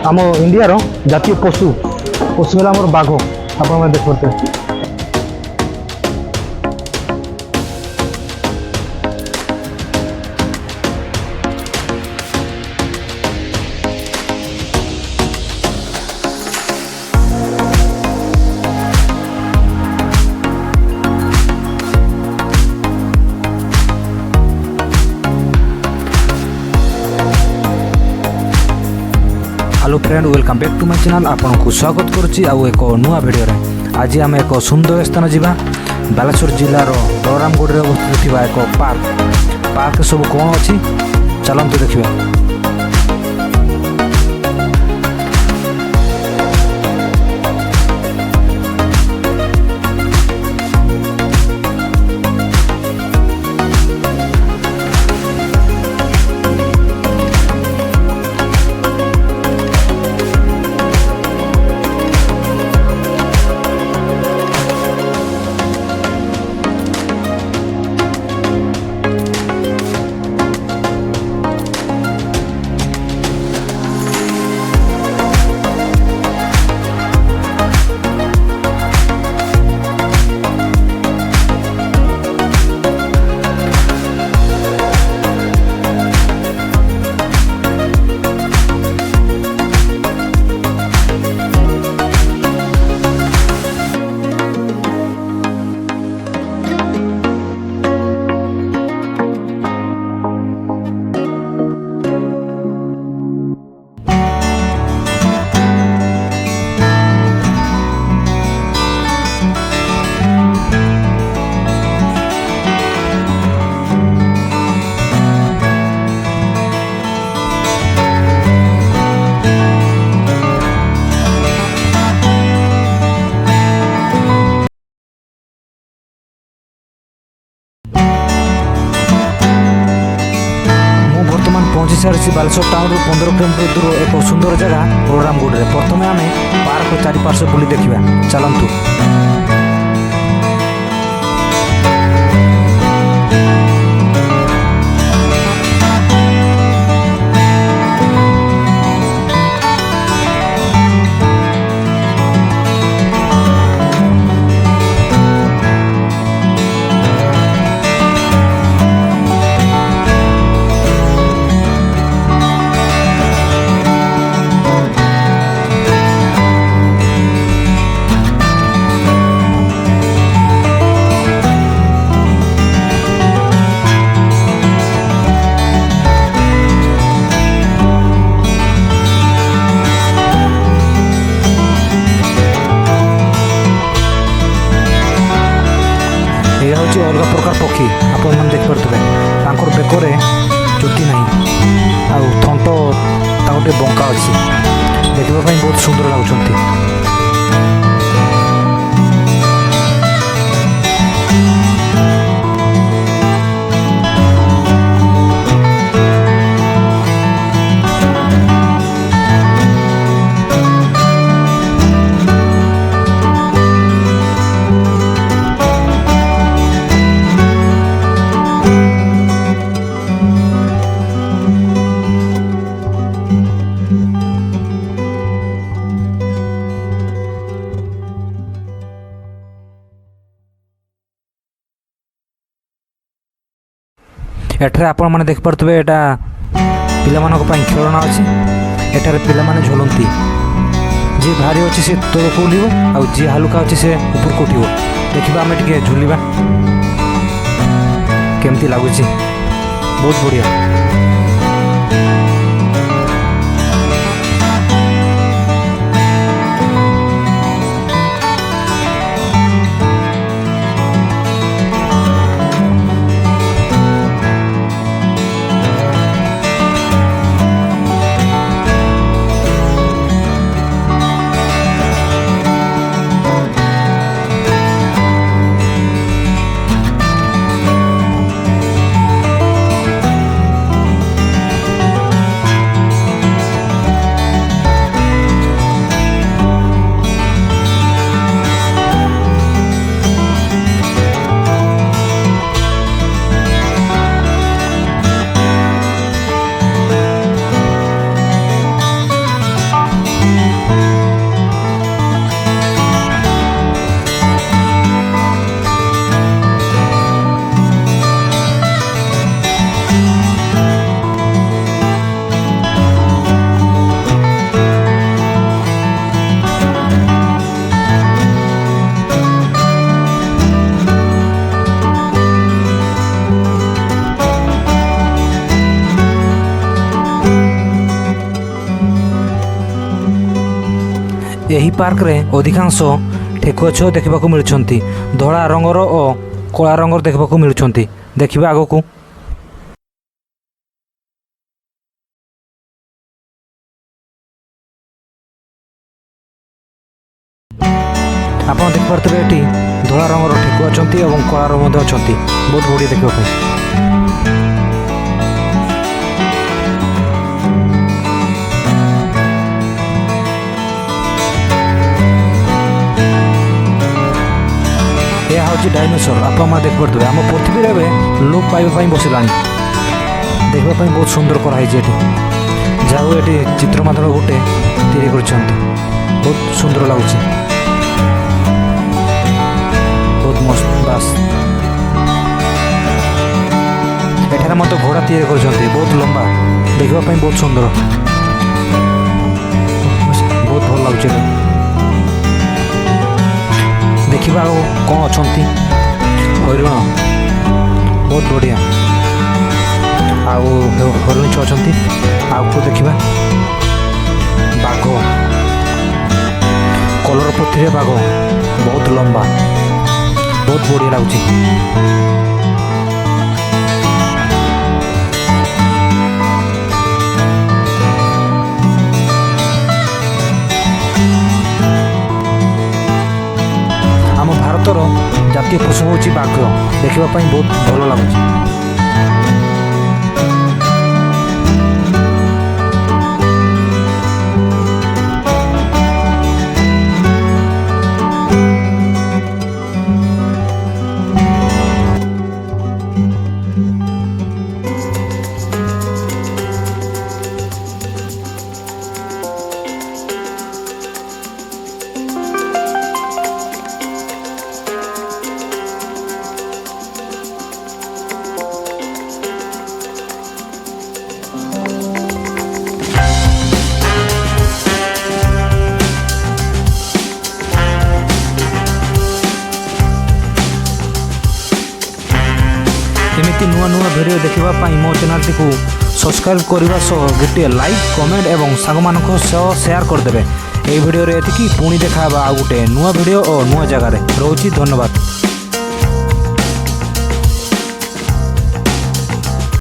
आम इंडिया जातीय पशु पशु है आम बाघ आप देखते hello friend, welcome back to my channel. आपन को स्वागत करुच्ची आउ एक नुआ वीडियो रे। आज आम एक सुंदर स्थान जीवा बालेश्वर जिलार बलरामगढ़ रे अवस्थित एक पार्क सब कौन अच्छी चलते देखा। पहुँची सारी बालेश्वर टाउन रु 15 किलोमीटर दूर एक सुंदर जगह बलरामगढ़ रे। प्रथम आम पार्क चारिपार्श्व बुली देखा। चलतु यह हूँ अलग प्रकार पक्षी आपन देखिपे। बेकर चुटी ना आंट गोटे बंका अच्छी देखापी बहुत सुंदर लगुच। एठारे आपण माने देख पारथबे एटा पिलामानक पई खेलना अछि। एठारे पिलामाने झोलंती जे भारी अछि से तळको ओलिबो आ जे हलुका अछि से ऊपर कोठिबो। देखिबा हमें टिके झुलिबा केमती लागुछि। बहुत बढ़िया। ଏହି ପାର୍କରେ ଅଧିକାଂଶ ଠେକୁଆ ଛୁଆ ଦେଖିବାକୁ ମିଳୁଛନ୍ତି। ଧଳା ରଙ୍ଗର ଓ କଳା ରଙ୍ଗର ଦେଖିବାକୁ ମିଳୁଛନ୍ତି। ଦେଖିବା ଆଗକୁ। ଆପଣ ଦେଖିପାରୁଥିବେ ଏଠି ଧଳା ରଙ୍ଗର ଠେକୁଆ ଅଛନ୍ତି ଏବଂ କଳାର ମଧ୍ୟ ଅଛନ୍ତି। ବହୁତ ବଢ଼ିଆ ଦେଖିବା ପାଇଁ। ଏହା ହେଉଛି ଡାଇନୋସର। ଆପଣମାନେ ଦେଖିପାରୁଥିବେ ଆମ ପୃଥିବୀରେ ଏବେ ଲୋପ ପାଇବା ପାଇଁ ବସିଲାଣି। ଦେଖିବା ପାଇଁ ବହୁତ ସୁନ୍ଦର କରାହେଇଛି ଏଠି। ଯାହା ହଉ ଏଠି ଚିତ୍ର ମାଧ୍ୟମରେ ଗୋଟେ ତିଆରି କରିଛନ୍ତି। ବହୁତ ସୁନ୍ଦର ଲାଗୁଛି। ବହୁତ ମସ୍ତ ବାସ୍। ଏଠାରେ ମଧ୍ୟ ଘୋଡ଼ା ତିଆରି କରିଛନ୍ତି। ବହୁତ ଲମ୍ବା, ଦେଖିବା ପାଇଁ ବହୁତ ସୁନ୍ଦର। ବହୁତ ଭଲ ଲାଗୁଛି ଏଠି। ଦେଖିବା ଆଉ କ'ଣ ଅଛନ୍ତି। ହରିଣ ବହୁତ ବଢ଼ିଆ। ଆଉ ହରିଣ ଛୁଆ ଅଛନ୍ତି। ଆଗକୁ ଦେଖିବା ବାଘ, କଲର ପଥିରେ ବାଘ, ବହୁତ ଲମ୍ବା, ବହୁତ ବଢ଼ିଆ ଲାଗୁଛି। ଆମ ଭାରତର ଜାତୀୟ ପଶୁ ହେଉଛି ବାଘ। ଦେଖିବା ପାଇଁ ବହୁତ ଭଲ ଲାଗୁଛି। ଏମିତି ନୂଆ ନୂଆ ଭିଡ଼ିଓ ଦେଖିବା ପାଇଁ ମୋ ଚ୍ୟାନେଲଟିକୁ ସବସ୍କ୍ରାଇବ୍ କରିବା ସହ ଗୋଟିଏ ଲାଇକ୍, କମେଣ୍ଟ ଏବଂ ସାଙ୍ଗମାନଙ୍କ ସହ ସେୟାର କରିଦେବେ। ଏହି ଭିଡ଼ିଓରେ ଏତିକି। ପୁଣି ଦେଖା ହେବା ଆଉ ଗୋଟେ ନୂଆ ଭିଡ଼ିଓ ଓ ନୂଆ ଜାଗାରେ। ରହୁଛି, ଧନ୍ୟବାଦ।